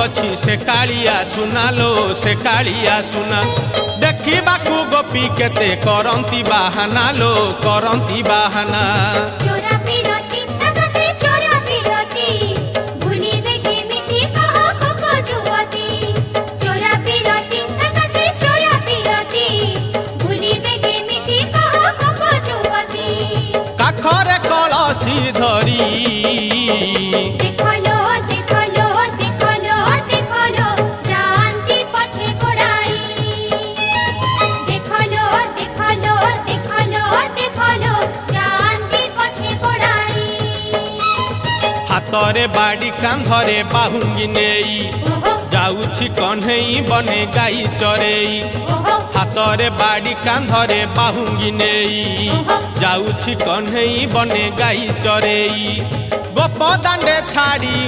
अच्छी से कालिया सुना लो से कालिया सुना देखिबाकू गोपी केते करंती बाहाना लो करंती बाहाना चोरा पिरती तसते चोरा पिरती भूलिबे केमिति कह गोप जुवती चोरा पिरती तसते चोरा पिरती भूलिबे केमिति कह गोप जुवती काखरे कलसी धरी देखलो देखलो देखलो देखलो जानती पछे गोड़ाई देखलो देखलो देखलो देखलो जानती पछे गोड़ाई हातरे बाड़ी कांधरे बाहुंगी नेई ओहो जाउछि कन्हई बने गाई चरेई ओहो हातरे बाड़ी कांधरे बाहुंगी नेई जाउछि कन्हई बने गाई चरेई गोप दांडे छाड़ी